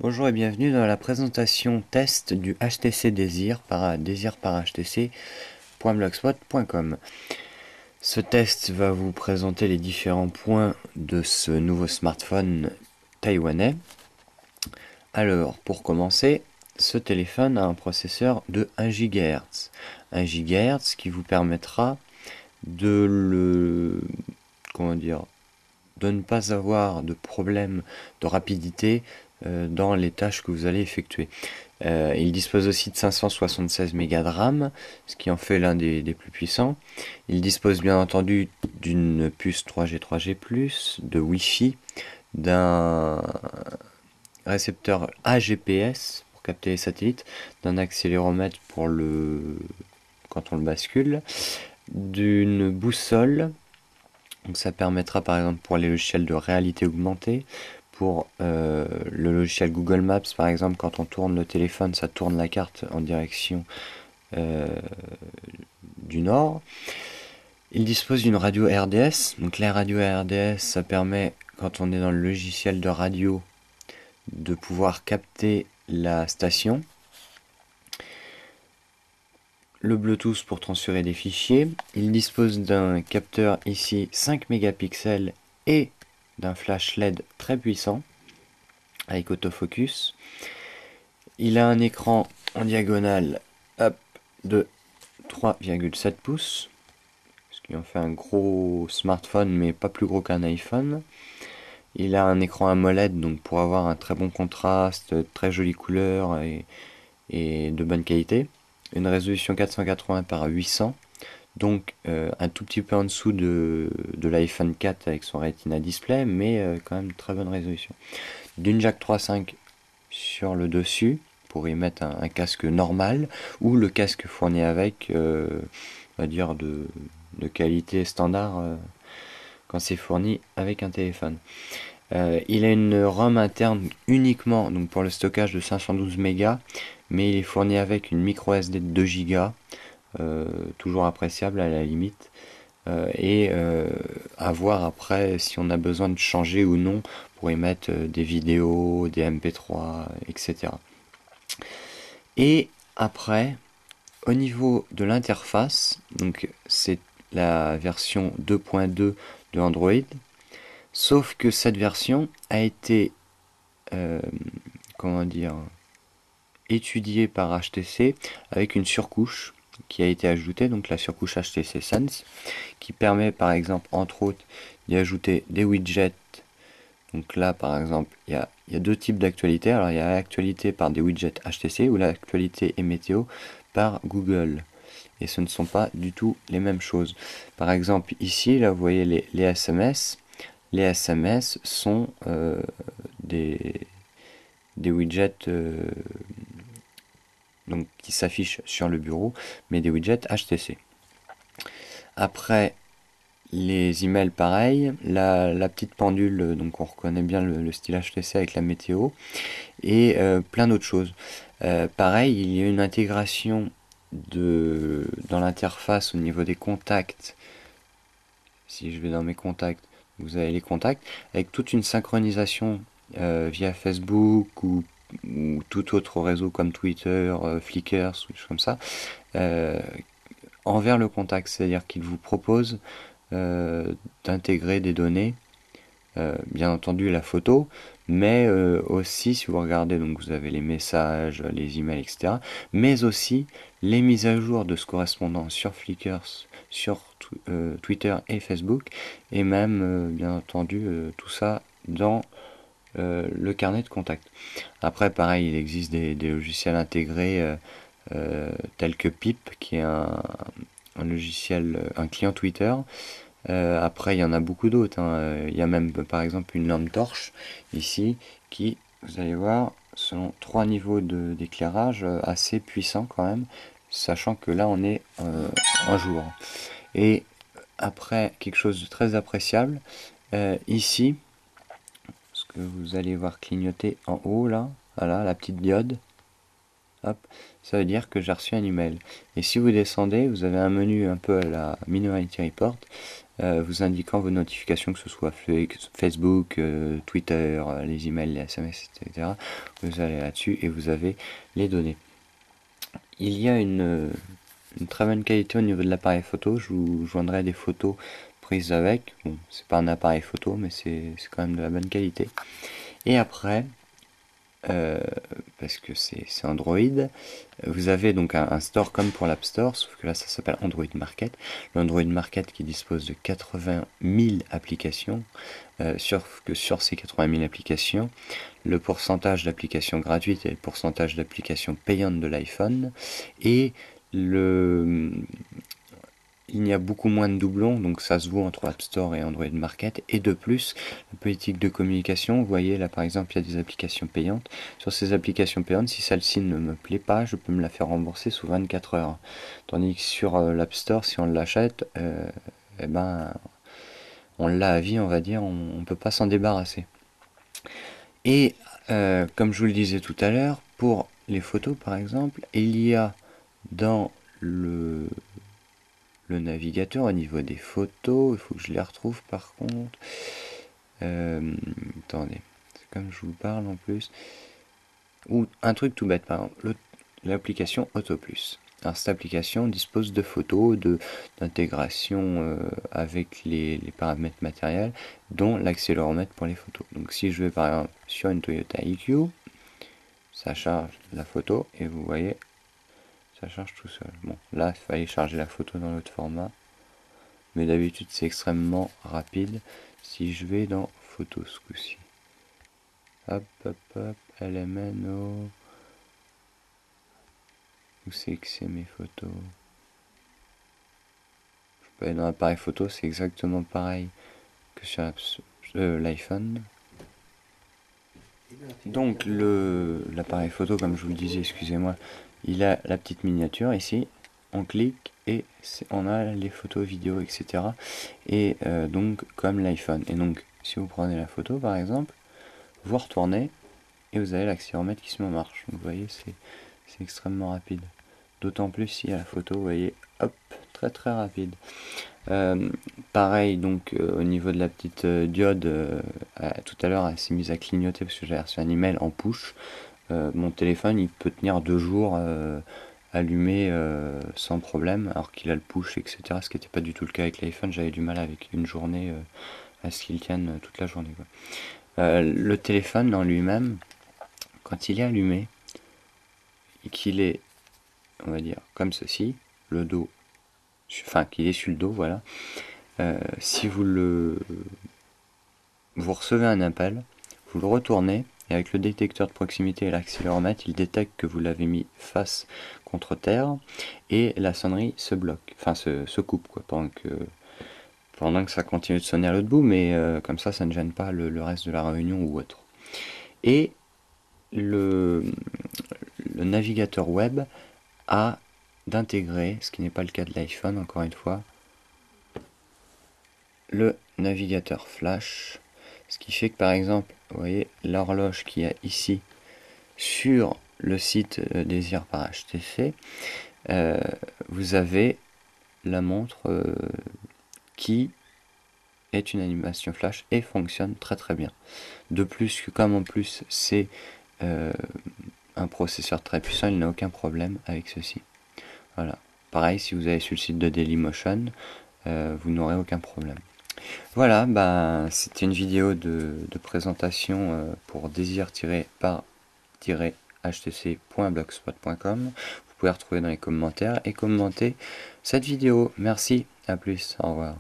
Bonjour et bienvenue dans la présentation test du HTC Desir par desir.blogspot.com. Ce test va vous présenter les différents points de ce nouveau smartphone taïwanais. Alors, pour commencer, ce téléphone a un processeur de 1 GHz. 1 GHz qui vous permettra de de ne pas avoir de problème de rapidité dans les tâches que vous allez effectuer. Il dispose aussi de 576 mégas de RAM, ce qui en fait l'un des plus puissants. Il dispose bien entendu d'une puce 3G 3G+, de Wi-Fi, d'un récepteur AGPS pour capter les satellites, d'un accéléromètre pour quand on le bascule, d'une boussole. Donc ça permettra par exemple pour les logiciels de réalité augmentée, pour le logiciel Google Maps par exemple, quand on tourne le téléphone, ça tourne la carte en direction euh, du nord. Il dispose d'une radio RDS, donc la radio RDS ça permet quand on est dans le logiciel de radio de pouvoir capter la station. Le Bluetooth pour transférer des fichiers. Il dispose d'un capteur ici 5 mégapixels et d'un flash LED très puissant avec autofocus. Il a un écran en diagonale de 3,7 pouces, ce qui en fait un gros smartphone mais pas plus gros qu'un iPhone. Il a un écran AMOLED donc pour avoir un très bon contraste, très jolies couleurs et de bonne qualité. Une résolution 480 par 800, donc un tout petit peu en dessous de l'iPhone 4 avec son Retina Display, mais quand même très bonne résolution. D'une jack 3.5 sur le dessus pour y mettre un casque normal ou le casque fourni avec, on va dire de qualité standard quand c'est fourni avec un téléphone. Il a une ROM interne uniquement donc pour le stockage de 512 mégas, mais il est fourni avec une micro SD de 2 Go, toujours appréciable à la limite. Et à voir après si on a besoin de changer ou non pour y mettre des vidéos, des MP3, etc. Et après, au niveau de l'interface, donc c'est la version 2.2 de Android, sauf que cette version a été euh, comment dire étudiée par HTC avec une surcouche qui a été ajoutée, donc la surcouche HTC Sense, qui permet par exemple entre autres d'y ajouter des widgets. Donc là par exemple il y a deux types d'actualités. Alors il y a l'actualité par des widgets HTC ou l'actualité et météo par Google. Et ce ne sont pas du tout les mêmes choses. Par exemple ici là vous voyez les SMS. Les SMS sont des widgets donc qui s'affichent sur le bureau, mais des widgets HTC. Après, les emails pareil, la petite pendule, donc on reconnaît bien le style HTC avec la météo, et plein d'autres choses. Pareil, il y a une intégration dans l'interface au niveau des contacts. Si je vais dans mes contacts, vous avez les contacts, avec toute une synchronisation via Facebook ou tout autre réseau comme Twitter, Flickr, ou des choses comme ça, euh, envers le contact. C'est-à-dire qu'il vous propose d'intégrer des données, bien entendu la photo, mais aussi si vous regardez, donc vous avez les messages, les emails, etc., mais aussi les mises à jour de ce correspondant sur Flickr, sur Twitter et Facebook, et même bien entendu tout ça dans le carnet de contact. Après, pareil, il existe des logiciels intégrés tels que Pip, qui est un logiciel, un client Twitter. Après, il y en a beaucoup d'autres, hein. Il y a même par exemple une lampe torche ici qui, vous allez voir, selon trois niveaux d'éclairage assez puissants quand même, sachant que là on est en jour. Et après, quelque chose de très appréciable, ici, ce que vous allez voir clignoter en haut là, voilà la petite diode. Hop, ça veut dire que j'ai reçu un email. Et si vous descendez, vous avez un menu un peu à la Minority Report vous indiquant vos notifications, que ce soit Facebook, Twitter, les emails, les SMS, etc. Vous allez là-dessus et vous avez les données. Il y a une très bonne qualité au niveau de l'appareil photo. Je vous joindrai des photos prises avec. Bon, c'est pas un appareil photo, mais c'est quand même de la bonne qualité. Et après, parce que c'est Android, vous avez donc un store comme pour l'App Store, sauf que là ça s'appelle Android Market. L'Android Market qui dispose de 80 000 applications, sauf que sur ces 80 000 applications, le pourcentage d'applications gratuites et le pourcentage d'applications payantes de l'iPhone, et il y a beaucoup moins de doublons, donc ça se vaut entre App Store et Android Market. Et de plus, la politique de communication, vous voyez là par exemple il y a des applications payantes. Sur ces applications payantes, si celle-ci ne me plaît pas, je peux me la faire rembourser sous 24 heures. Tandis que sur l'App Store, si on l'achète, eh ben, on l'a à vie, on va dire, on ne peut pas s'en débarrasser. Et comme je vous le disais tout à l'heure, pour les photos par exemple, il y a dans le navigateur au niveau des photos, il faut que je les retrouve par contre. Attendez, c'est comme je vous parle en plus. Ou un truc tout bête, par exemple, l'application AutoPlus. Alors cette application dispose de photos, d'intégration avec les paramètres matériels, dont l'accéléromètre pour les photos. Donc si je vais par exemple sur une Toyota IQ, ça charge la photo et vous voyez, ça charge tout seul. Bon, là il fallait charger la photo dans l'autre format, mais d'habitude c'est extrêmement rapide. Si je vais dans photos ce coup-ci, hop hop hop, LMNO, où c'est que c'est mes photos? Je peux aller dans l'appareil photo, c'est exactement pareil que sur l'iPhone. Donc l'appareil photo, comme je vous le disais, excusez-moi, il a la petite miniature ici. On clique et on a les photos, vidéos, etc. Et donc comme l'iPhone. Et donc si vous prenez la photo par exemple, vous retournez et vous avez l'accéléromètre qui se met en marche. Donc vous voyez, c'est extrêmement rapide. D'autant plus si à la photo, vous voyez, hop, très très rapide. Pareil donc au niveau de la petite diode, tout à l'heure elle s'est mise à clignoter parce que j'ai reçu un email en push. Mon téléphone il peut tenir 2 jours allumé sans problème, alors qu'il a le push, etc. Ce qui n'était pas du tout le cas avec l'iPhone. J'avais du mal avec une journée à ce qu'il tienne toute la journée, quoi. Le téléphone en lui-même, quand il est allumé et qu'il est, on va dire, comme ceci, le dos, enfin qu'il est sur le dos, voilà. Si vous recevez un appel, vous le retournez, et avec le détecteur de proximité et l'accéléromètre, il détecte que vous l'avez mis face contre terre, et la sonnerie se bloque, enfin se coupe, quoi, pendant que ça continue de sonner à l'autre bout, mais comme ça ne gêne pas le reste de la réunion ou autre. Et le navigateur web a d'intégrer, ce qui n'est pas le cas de l'iPhone encore une fois, le navigateur flash, ce qui fait que par exemple, vous voyez l'horloge qu'il y a ici sur le site Désir par HTC, vous avez la montre qui est une animation flash et fonctionne très très bien. De plus que comme en plus c'est un processeur très puissant, il n'a aucun problème avec ceci. Voilà. Pareil, si vous allez sur le site de Dailymotion, vous n'aurez aucun problème. Voilà, bah, c'était une vidéo de présentation pour désir-par-htc.blogspot.com. Vous pouvez retrouver dans les commentaires et commenter cette vidéo. Merci, à plus, au revoir.